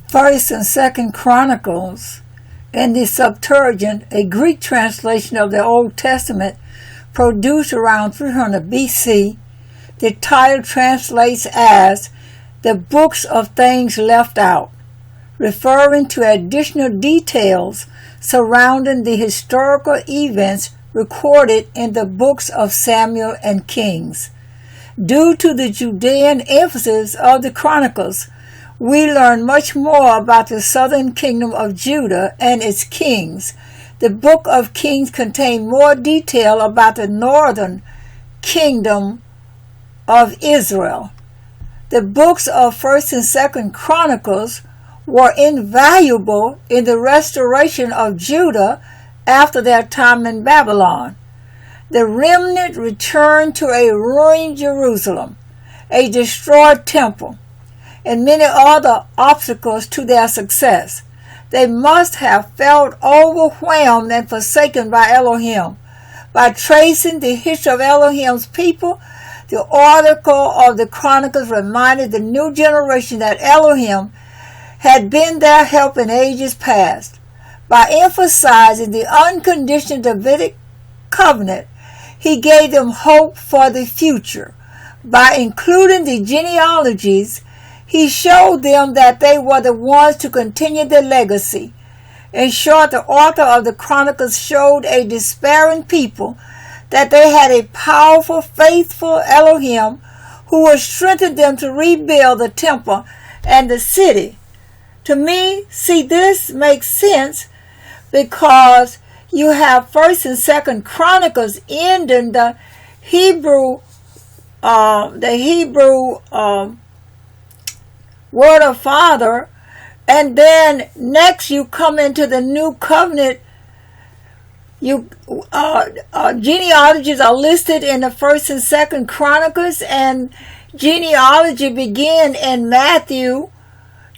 First and Second Chronicles in the Septuagint, a Greek translation of the Old Testament produced around 300 BC, the title translates as the books of things left out, referring to additional details surrounding the historical events recorded in the books of Samuel and Kings. Due to the Judean emphasis of the Chronicles, we learn much more about the southern kingdom of Judah and its kings. The book of Kings contains more detail about the northern kingdom of Israel. The books of First and Second Chronicles were invaluable in the restoration of Judah after their time in Babylon. The remnant returned to a ruined Jerusalem, a destroyed temple, and many other obstacles to their success. They must have felt overwhelmed and forsaken by Elohim. By tracing the history of Elohim's people, the article of the Chronicles reminded the new generation that Elohim had been their help in ages past. By emphasizing the unconditional Davidic covenant, he gave them hope for the future. By including the genealogies, he showed them that they were the ones to continue the legacy. In short, the author of the Chronicles showed a despairing people that they had a powerful, faithful Elohim who would strengthen them to rebuild the temple and the city. To me, see, this makes sense because you have First and Second Chronicles ending the Hebrew word of Father, and then next you come into the new covenant. Genealogies are listed in the First and Second Chronicles, and genealogy begin in Matthew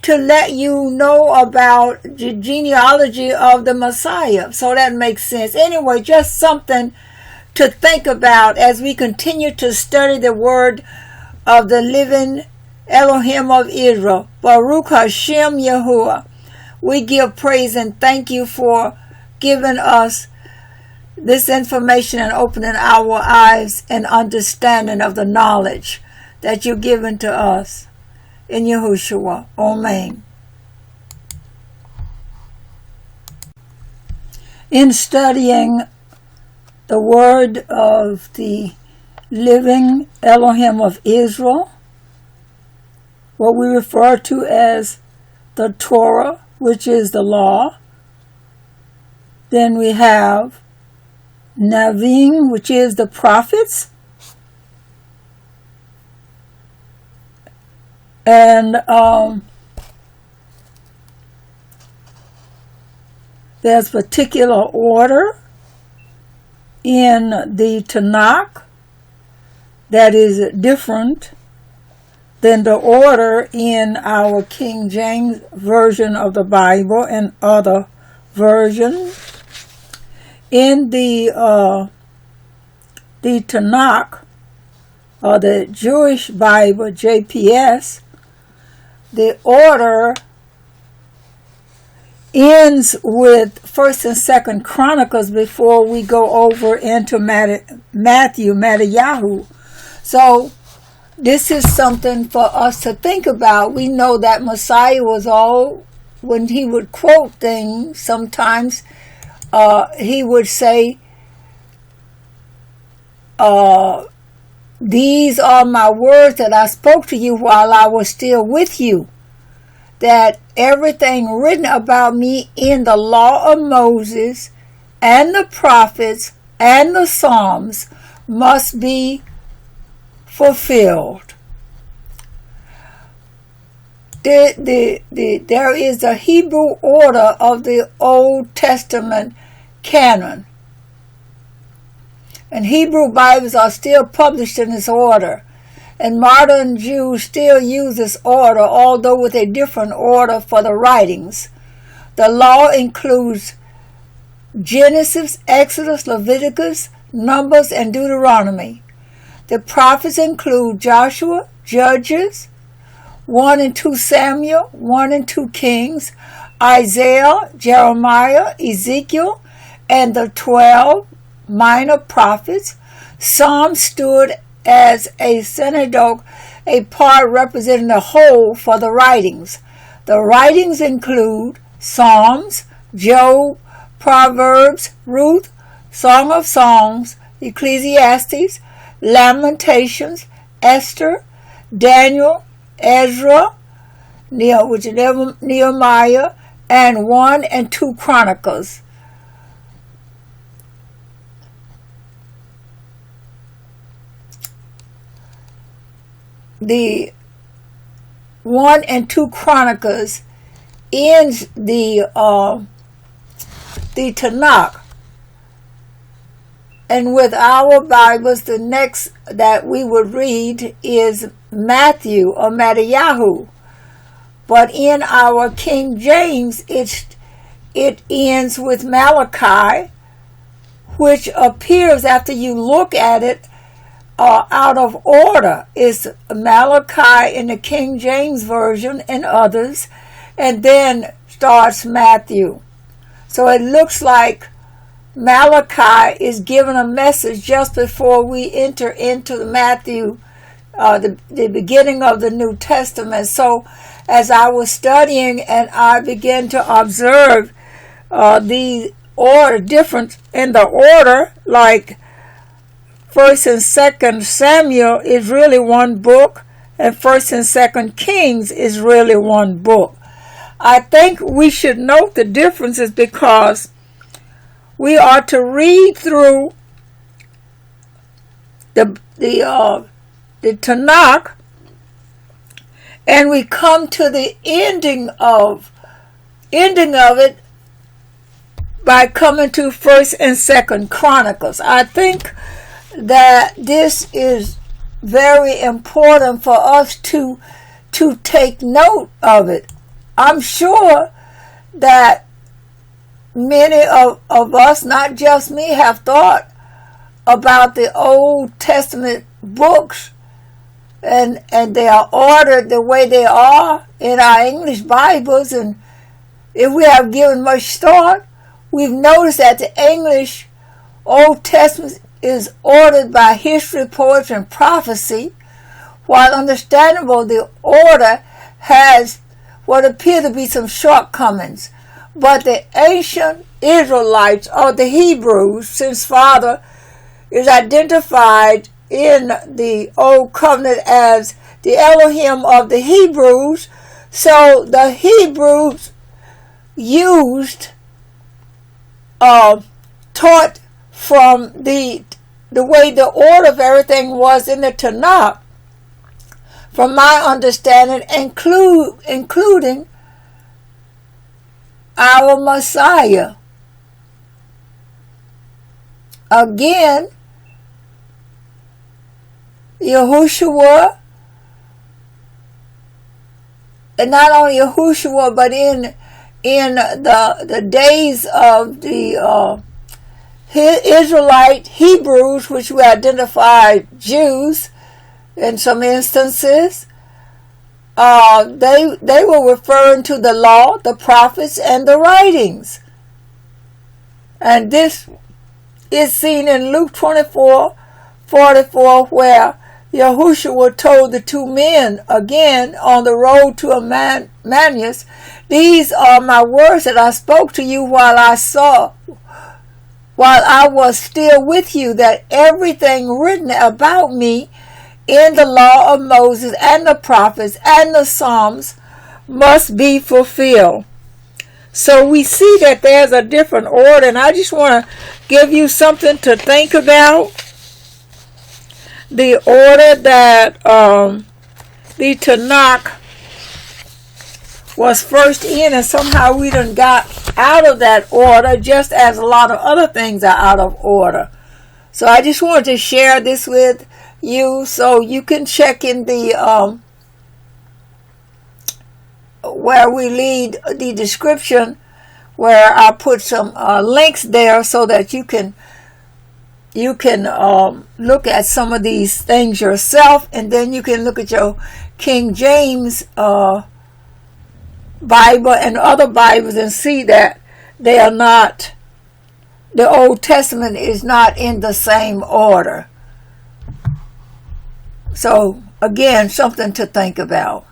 to let you know about the genealogy of the Messiah. So that makes sense. Anyway, just something to think about as we continue to study the word of the living Elohim of Israel. Baruch Hashem Yahuwah. We give praise and thank you for giving us this information and opening our eyes and understanding of the knowledge that you've given to us. In Yahushua. Amen. In studying the word of the living Elohim of Israel, what we refer to as the Torah, which is the law, then we have Navim, which is the prophets, and there's particular order in the Tanakh that is different than the order in our King James Version of the Bible and other versions. In the Tanakh, or the Jewish Bible, JPS, the order ends with First and Second Chronicles before we go over into Matthew. So this is something for us to think about. We know that Messiah was all, when he would quote things, sometimes he would say, these are my words that I spoke to you while I was still with you. That everything written about me in the law of Moses and the prophets and the Psalms must be fulfilled. There is a Hebrew order of the Old Testament canon. And Hebrew Bibles are still published in this order. And modern Jews still use this order, although with a different order for the writings. The law includes Genesis, Exodus, Leviticus, Numbers, and Deuteronomy. The prophets include Joshua, Judges, 1 and 2 Samuel, 1 and 2 Kings, Isaiah, Jeremiah, Ezekiel, and the 12 minor prophets. Psalms stood as a synecdoche, a part representing the whole for the writings. The writings include Psalms, Job, Proverbs, Ruth, Song of Songs, Ecclesiastes, Lamentations, Esther, Daniel, Ezra, Nehemiah, and 1 and 2 Chronicles. The 1 and 2 Chronicles ends the Tanakh. And with our Bibles, the next that we would read is Matthew or Matthew. But in our King James, it ends with Malachi, which appears, after you look at it, out of order. Is Malachi in the King James Version and others, and then starts Matthew. So it looks like Malachi is given a message just before we enter into the Matthew, the beginning of the New Testament. So as I was studying and I began to observe the order, difference in the order, like 1st and 2nd Samuel is really one book, and 1st and 2nd Kings is really one book. I think we should note the differences because we are to read through the Tanakh, and we come to the ending of it by coming to 1st and 2nd Chronicles. I think that this is very important for us to take note of it. I'm sure that many of us, not just me, have thought about the Old Testament books, and they are ordered the way they are in our English Bibles, and if we have given much thought, we've noticed that the English Old Testament is ordered by history, poetry, and prophecy, while understandable the order has what appear to be some shortcomings. But the ancient Israelites, or the Hebrews, since Father is identified in the Old Covenant as the Elohim of the Hebrews, so the Hebrews taught from the way the order of everything was in the Tanakh, from my understanding, including our Messiah. Again, Yahushua, and not only Yahushua, but in the days of the Israelite Hebrews, which we identify Jews in some instances, they were referring to the law, the prophets, and the writings. And this is seen in Luke 24:44, where Yahushua told the two men, again on the road to Emmaus, "These are my words that I spoke to you while I was still with you, that everything written about me in the law of Moses and the prophets and the Psalms must be fulfilled." So we see that there's a different order, and I just want to give you something to think about. The order that the Tanakh was first in, and somehow we done got out of that order, just as a lot of other things are out of order. So I just wanted to share this with you, so you can check in the where we lead the description, where I put some links there so that you can look at some of these things yourself, and then you can look at your King James Bible and other Bibles and see that they are not, the Old Testament is not in the same order. So, again, something to think about.